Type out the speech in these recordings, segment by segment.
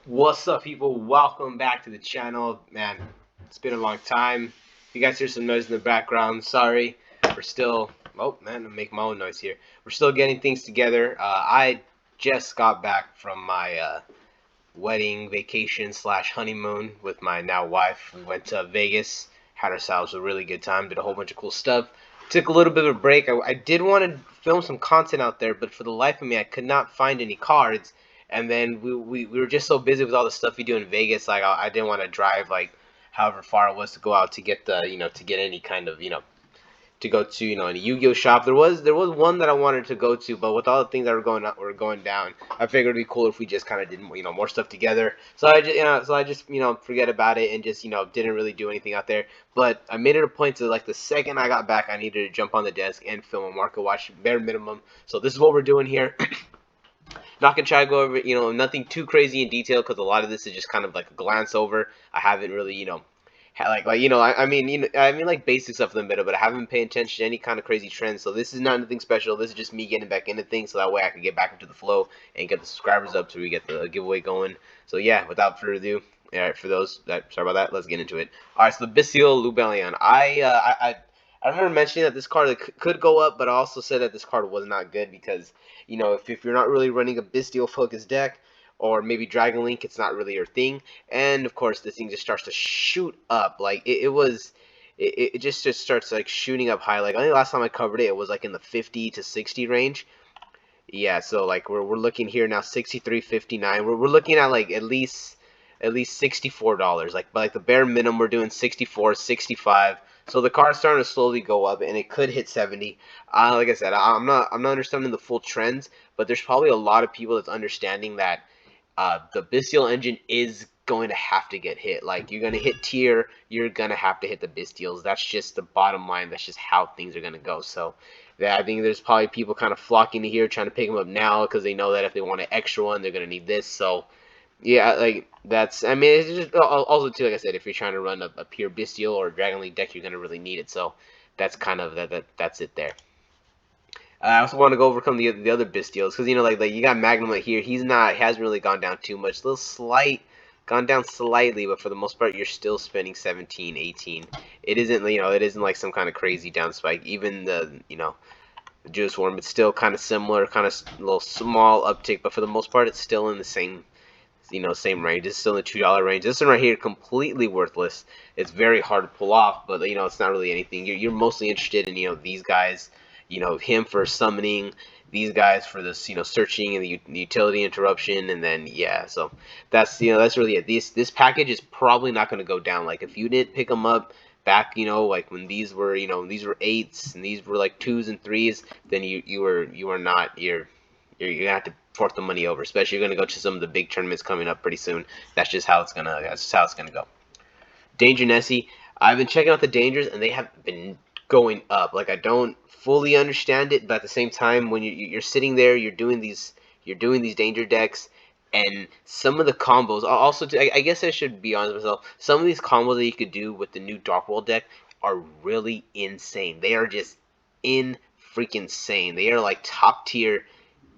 What's up, people? Welcome back to the channel. Man, it's been a long time. If you guys hear some noise in the background, sorry. We're still. Oh man, I'm making my own noise here. We're still getting things together. I just got back from my wedding vacation slash honeymoon with my now wife. We went to Vegas, had ourselves a really good time, did a whole bunch of cool stuff. Took a little bit of a break. I did want to film some content out there, but for the life of me, I could not find any cards. And then we were just so busy with all the stuff we do in Vegas, like I didn't want to drive like however far it was to go out to get the to get any kind of to go to in a Yu-Gi-Oh shop. There was one that I wanted to go to, but with all the things that were going down, I figured it'd be cool if we just kind of did more stuff together. So I just forget about it and just didn't really do anything out there. But I made it a point to, like, the second I got back, I needed to jump on the desk and film a market watch bare minimum. So this is what we're doing here. Not gonna try to go over nothing too crazy in detail because a lot of this is just kind of like a glance over. I haven't really I mean like basic stuff in the middle, but I haven't been paying attention to any kind of crazy trends. So this is not anything special. This is just me getting back into things, so that way I can get back into the flow and get the subscribers up, so we get the giveaway going. So yeah, without further ado, all right, for those that sorry about that, let's get into it. All right, so the Bystial Lubellion. I remember mentioning that this card could go up, but I also said that this card was not good because if you're not really running a Bystial focused deck, or maybe Dragon Link, it's not really your thing. And of course, this thing just starts to shoot up. Like it just starts like shooting up high. Like I think last time I covered it, it was like in the 50 to 60 range. Yeah, so like we're looking here now, 63.59. We're looking at like at least $64. Like the bare minimum, we're doing 64, 65. So the car's starting to slowly go up, and it could hit 70. Like I said, I'm not understanding the full trends, but there's probably a lot of people that's understanding that the Bystial engine is going to have to get hit. Like, you're going to hit tier, you're going to have to hit the Bystials. That's just the bottom line. That's just how things are going to go. So, yeah, I think there's probably people kind of flocking to here trying to pick them up now because they know that if they want an extra one, they're going to need this. So, yeah, like, I mean, it's just also, too, like I said, if you're trying to run a pure Bystial or Dragon League deck, you're going to really need it. So, that's kind of, that's it there. I also want to go overcome the other Bystials because like you got Magnum right here. He hasn't really gone down too much. A little slight, gone down slightly, but for the most part, you're still spending 17, 18. It isn't like some kind of crazy down spike. Even the Juice Worm, it's still kind of similar, kind of little small uptick, but for the most part, it's still in the same range. It's still in the $2 range. This one right here, completely worthless. It's very hard to pull off, but it's not really anything. You're mostly interested in these guys, him for summoning, these guys for this searching and the utility interruption, and then yeah. So that's really it. This package is probably not going to go down. Like if you didn't pick them up back, like when these were eights and these were like twos and threes, then you are not you're gonna have to fork the money over, especially you're gonna go to some of the big tournaments coming up pretty soon. That's just how it's gonna go. Danger Nessie. I've been checking out the dangers and they have been going up. Like I don't fully understand it, but at the same time, when you're sitting there, you're doing these danger decks, and some of the combos. Also, I guess I should be honest with myself. Some of these combos that you could do with the new Dark World deck are really insane. They are just in freaking insane. They are like top tier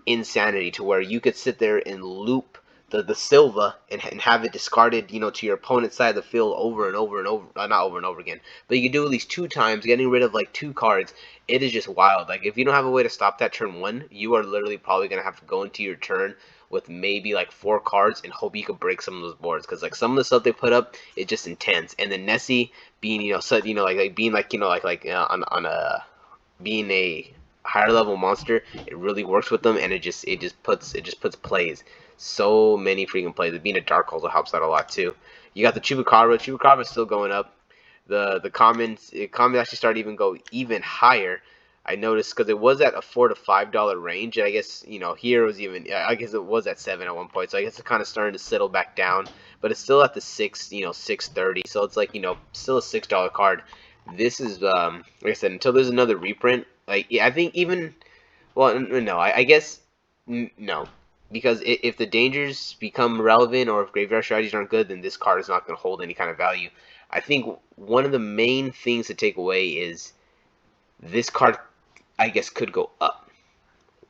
insanity to where you could sit there and loop the Silva and have it discarded, to your opponent's side of the field over and over and over, not over and over again, but you can do at least two times, getting rid of like two cards. It is just wild. Like if you don't have a way to stop that turn one, you are literally probably gonna have to go into your turn with maybe like four cards and hope you could break some of those boards because like some of the stuff they put up is just intense. And then Nessie being like being like on a being a higher level monster, it really works with them, and it just puts plays. So many freaking plays. Being a dark also helps out a lot too. You got the Chupacabra. Chupacabra is still going up. The commons actually started even go even higher. I noticed because it was at a $4 to $5 range, and I guess here it was even. I guess it was at 7 at one point, so I guess it's kind of starting to settle back down. But it's still at the 630. So it's like still a $6 card. This is like I said, until there's another reprint. Like yeah, I think even well, no, I guess no, because if the dangers become relevant or if graveyard strategies aren't good, then this card is not going to hold any kind of value. I think one of the main things to take away is this card, I guess, could go up.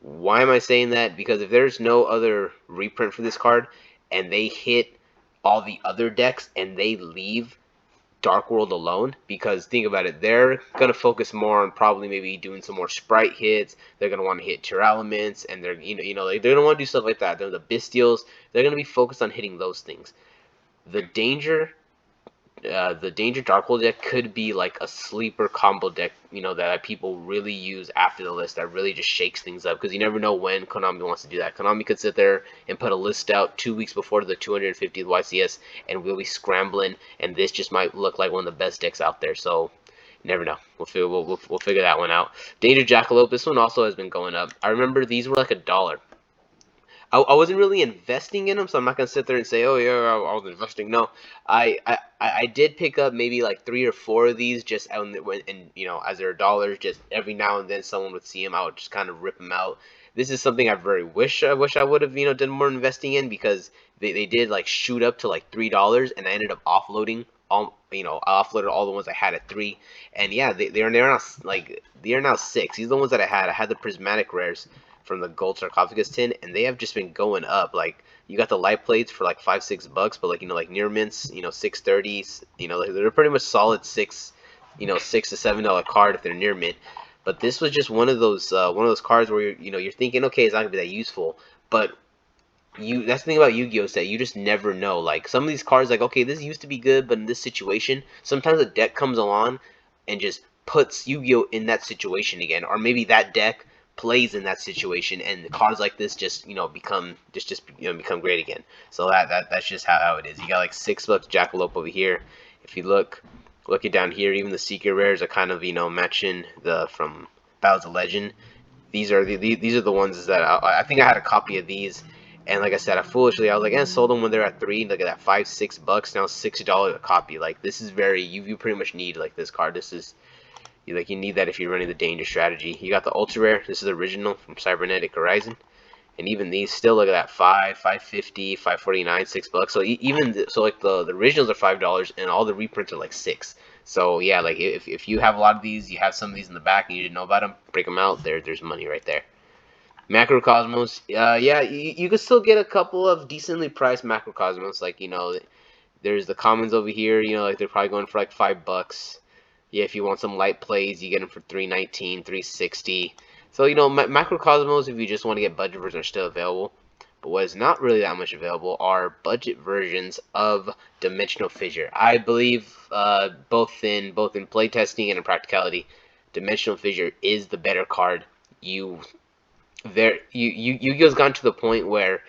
Why am I saying that? Because if there's no other reprint for this card, and they hit all the other decks and they leave Dark World alone, because think about it, they're gonna focus more on probably maybe doing some more sprite hits. They're gonna want to hit tier elements, and they're like, they're gonna want to do stuff like that. They're the Bystials. They're gonna be focused on hitting those things. The danger Dark Hole deck could be like a sleeper combo deck, that people really use after the list, that really just shakes things up, because you never know when Konami wants to do that. Konami could sit there and put a list out 2 weeks before the 250th YCS, and we'll be scrambling, and this just might look like one of the best decks out there. So you never know. We'll figure that one out. Danger Jackalope, this one also has been going up. I remember these were like $1. I wasn't really investing in them, so I'm not gonna sit there and say, oh yeah, I was investing. No, I did pick up maybe like 3 or 4 of these just out and as they're dollars. Just every now and then someone would see them, I would just kind of rip them out. This is something I wish I would have done more investing in, because they did like shoot up to like $3, and I ended up offloading all I offloaded all the ones I had at 3, and yeah, they're now 6. These are the ones that I had. I had the prismatic rares from the gold sarcophagus tin, and they have just been going up. Like, you got the light plates for like $5-6, but like near mints, $6.30, they're pretty much solid $6 to $7 card if they're near mint. But this was just one of those cards where you're thinking, okay, it's not gonna be that useful, but that's the thing about Yu-Gi-Oh! Is that you just never know. Like, some of these cards, like, okay, this used to be good, but in this situation, sometimes a deck comes along and just puts Yu-Gi-Oh! In that situation again, or maybe that deck plays in that situation, and the cards like this just become become great again. So that's just how it is. You got like $6 Jackalope over here. If you looking down here, even the secret rares are kind of matching the from Battles of Legend. These are the ones that I think I had a copy of these, and like I said, I was like, sold them when they're at 3. Look at that, $5-6 now, $6 a copy. Like, this is very you pretty much need like this card. This is you need that if you're running the danger strategy. You got the ultra rare. This is the original from Cybernetic Horizon, and even these still, look at that, $5.50, $5.49, $6. So like the originals are $5, and all the reprints are like 6. So yeah, like if you have a lot of these, you have some of these in the back, and you didn't know about them, break them out. There's money right there. Macrocosmos, yeah, you could still get a couple of decently priced Macrocosmos. Like, there's the commons over here. Like, they're probably going for like $5. Yeah, if you want some light plays, you get them for $3.19, $3.60. So, Macrocosmos, if you just want to get budget versions, are still available. But what is not really that much available are budget versions of Dimensional Fissure. I believe both in playtesting and in practicality, Dimensional Fissure is the better card. Yu-Gi-Oh's gotten to the point where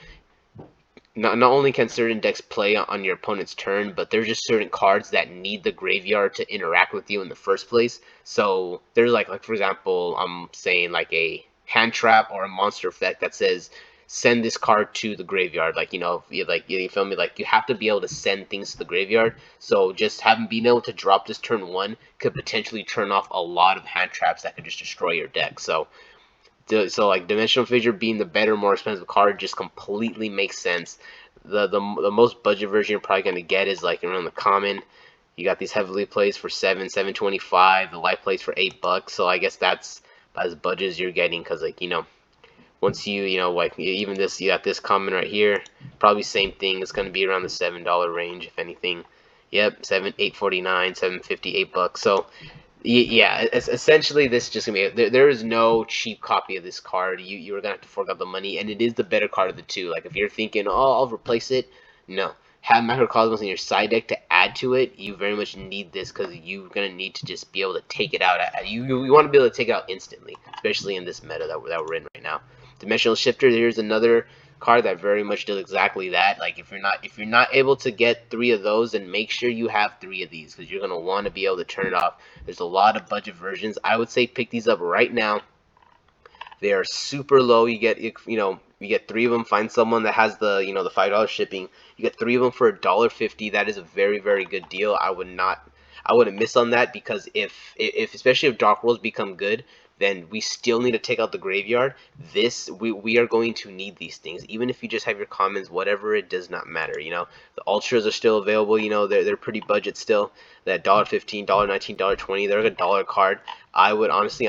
not only can certain decks play on your opponent's turn, but there's just certain cards that need the graveyard to interact with you in the first place. So there's like for example, I'm saying like a hand trap or a monster effect that says send this card to the graveyard. Like, you feel me? Like, you have to be able to send things to the graveyard. So just having being able to drop this turn 1 could potentially turn off a lot of hand traps that could just destroy your deck. So like, Dimensional Fissure being the better, more expensive card just completely makes sense. The most budget version you're probably gonna get is like around the common. You got these heavily plays for $7.25. The light plays for $8. So I guess that's about as budget as you're getting, because like once like even this, you got this common right here, probably same thing. It's gonna be around the $7 range if anything. Yep, $8.49, $7.50, $8. So yeah, essentially this is just gonna be there is no cheap copy of this card. You're gonna have to fork out the money, and it is the better card of the two. Like, if you're thinking, oh, I'll replace it, no. Have Macrocosmos in your side deck to add to it. You very much need this, because you're gonna need to just be able to take it out. You want to be able to take it out instantly, especially in this meta that we're in right now. Dimensional Shifter, here's another card that very much does exactly that. Like, if you're not able to get 3 of those, then make sure you have 3 of these, because you're gonna want to be able to turn it off. There's a lot of budget versions. I would say pick these up right now. They are super low. You get 3 of them. Find someone that has the the $5 shipping. You get 3 of them for $1.50. That is a very, very good deal. I wouldn't miss on that, because if especially if Dark Worlds become good, then we still need to take out the graveyard. We are going to need these things, even if you just have your commons, whatever, it does not matter. The ultras are still available. They're pretty budget still. That $1.15, $1.19, $1.20, they're like a dollar card. I'm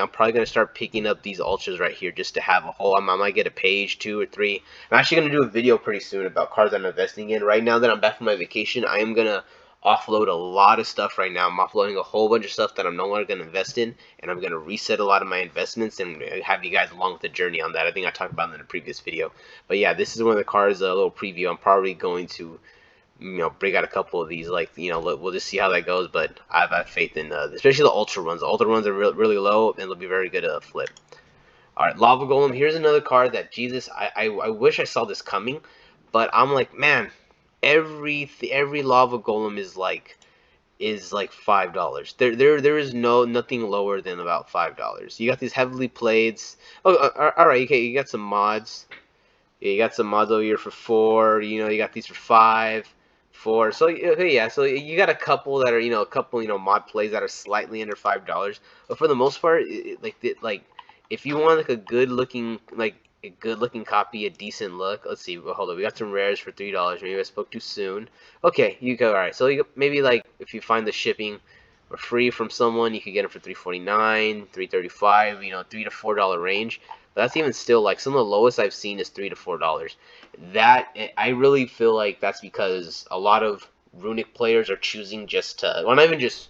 probably gonna start picking up these ultras right here just to have a whole. I might get a page, 2 or 3. I'm actually gonna do a video pretty soon about cards I'm investing in. Right now that I'm back from my vacation, I am gonna offload a lot of stuff right now. I'm offloading a whole bunch of stuff that I'm no longer going to invest in, and I'm going to reset a lot of my investments and have you guys along with the journey on that. I think I talked about it in a previous video. But yeah, this is one of the cards, a little preview. I'm probably going to break out a couple of these, we'll just see how that goes, but I have faith in especially the ultra runs. The ultra runs are really low, and they'll be very good at flip. Alright, Lava Golem. Here's another card that, Jesus, I wish I saw this coming, but I'm like, man, every Lava Golem is like $5. There is nothing lower than about $5. You got these heavily playeds. Oh, alright, okay, you got some mods. Yeah, you got some mods over here for 4. You got these for 5, 4. So okay, yeah, so you got a couple that are mod plays that are slightly under $5. But for the most part, if you want like a good looking copy, a decent look. Let's see. Well, hold on. We got some rares for $3. Maybe I spoke too soon. Okay, you go. All right. So maybe if you find the shipping for free from someone, you could get them for $3.49, $3.35. $3 to $4 range. But that's even still some of the lowest I've seen is $3 to $4. That I really feel like that's because a lot of Runic players are choosing just to, well, not even just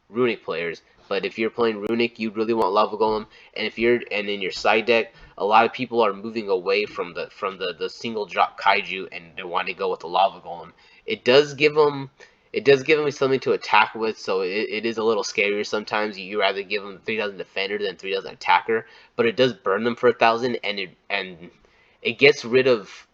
Runic players, but if you're playing Runic, you really want Lava Golem, and in your side deck, a lot of people are moving away from the single drop Kaiju, and they want to go with the Lava Golem. It does give them something to attack with, so it is a little scarier sometimes. You rather give them 3,000 defender than 3,000 attacker, but it does burn them for 1,000, and it gets rid of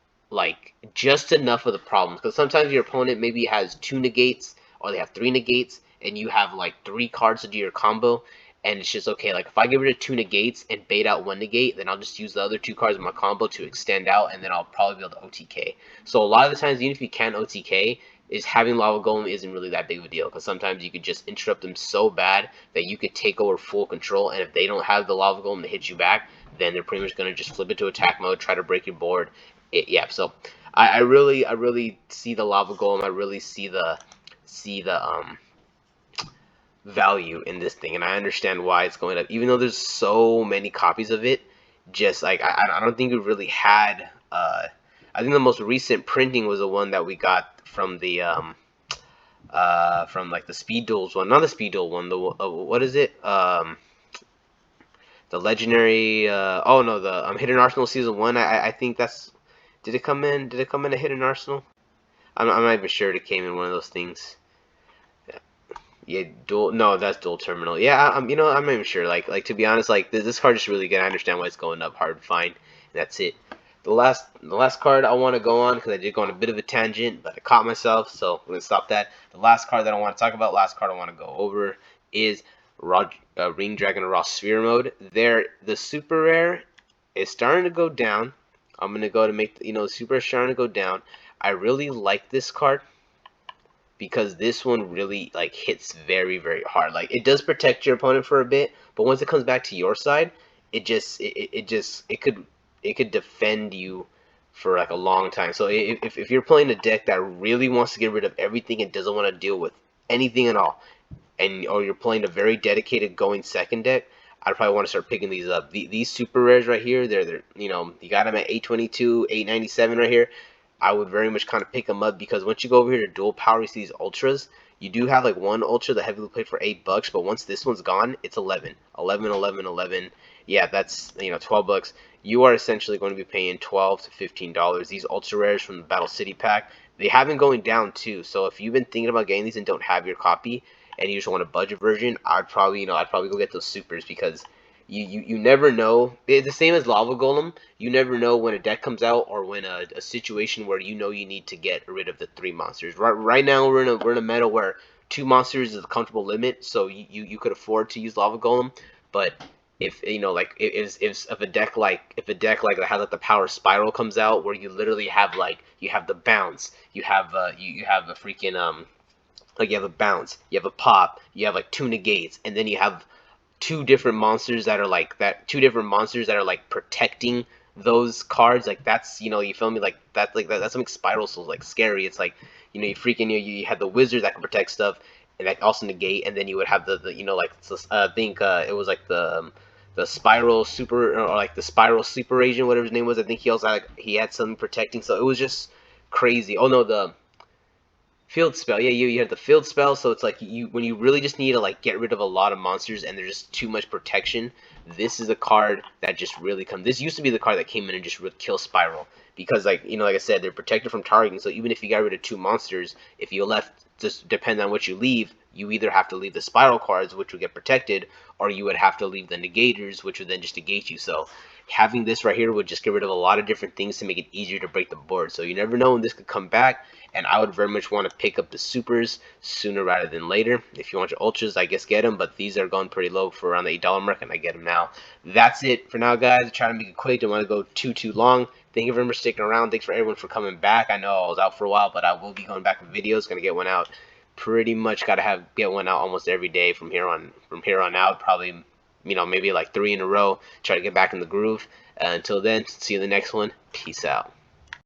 just enough of the problems, because sometimes your opponent maybe has 2 negates or they have 3 negates, and you have 3 cards to do your combo, and it's just okay. If I get rid of 2 negates and bait out 1 negate, then I'll just use the other 2 cards in my combo to extend out, and then I'll probably be able to OTK. So a lot of the times, even if you can't OTK, having Lava Golem isn't really that big of a deal, because sometimes you could just interrupt them so bad that you could take over full control, and if they don't have the Lava Golem to hit you back, then they're pretty much going to just flip it to attack mode, try to break your board. So I really see the Lava Golem. I really see the value in this thing, and I understand why it's going up, even though there's so many copies of it. Just I don't think we really had. I think the most recent printing was the one that we got from the from the Speed Duels one, not the Speed Duel one. The what is it? The legendary. Oh no, the Hidden Arsenal Season 1. I think that's. Did it come in? Did it come in a Hidden Arsenal? I'm not even sure it came in one of those things. Yeah, dual. No, that's dual terminal. Yeah, I'm not even sure. To be honest, this card is really good. I understand why it's going up, hard to find. That's it. The last card I want to go on, because I did go on a bit of a tangent, but I caught myself, so I'm gonna stop that. The last card that I want to talk about, last card I want to go over, is Ring Dragon Raw Sphere mode. The super rare is starting to go down. I'm gonna go to make the super is starting to go down. I really like this card, because this one really hits very, very hard. It does protect your opponent for a bit, but once it comes back to your side, it could defend you for a long time. So if you're playing a deck that really wants to get rid of everything and doesn't want to deal with anything at all, or you're playing a very dedicated going second deck, I'd probably want to start picking these up. These super rares right here, they're you got them at 822, 897 right here. I would very much kind of pick them up, because once you go over here to dual power, you see these ultras. You do have one ultra that heavily played for $8, but once this one's gone, it's 11. Yeah, that's 12 bucks. You are essentially going to be paying $12 to $15. These ultra rares from the Battle City pack, they have been going down too. So if you've been thinking about getting these and don't have your copy, and you just want a budget version, I'd probably go get those supers, because you never know. It's the same as Lava Golem. You never know when a deck comes out, or when a situation where you need to get rid of the 3 monsters. Right now we're in a meta where 2 monsters is a comfortable limit, so you could afford to use Lava Golem. But if if a deck that has the Power Spiral comes out, where you literally have you have the bounce, you have a freaking you have a bounce, you have a pop, you have 2 negates, and then you have two different monsters that are like protecting those cards. Like that's, you feel me, like that's something Spiral Soul's like scary. It's like, you freaking, you had the wizard that can protect stuff and that also negate, and then you would have the like, I think it was like the Spiral Super, or like the Spiral Super Agent, whatever his name was. I think he also he had something protecting, so it was just crazy. Oh no, the Field Spell. Yeah, you had the Field Spell, so it's like, when you really just need to like get rid of a lot of monsters and there's just too much protection, this is a card that just really comes. This used to be the card that came in and just would kill Spiral, because like, like I said, they're protected from targeting. So even if you got rid of two monsters, if you left, just depend on what you leave, you either have to leave the Spiral cards, which would get protected, or you would have to leave the negators, which would then just negate you. So having this right here would just get rid of a lot of different things to make it easier to break the board. So you never know when this could come back, and I would very much want to pick up the supers sooner rather than later. If you want your ultras, I guess get them, but these are going pretty low for around the $8 mark, and I get them now. That's it for now, guys. I try to make it quick. Don't want to go too long. Thank you very much for sticking around. Thanks for everyone for coming back. I know I was out for a while, but I will be going back with videos. Gonna get one out. Pretty much gotta get one out almost every day from here on out. Probably, maybe like 3 in a row. Try to get back in the groove. Until then, see you in the next one. Peace out.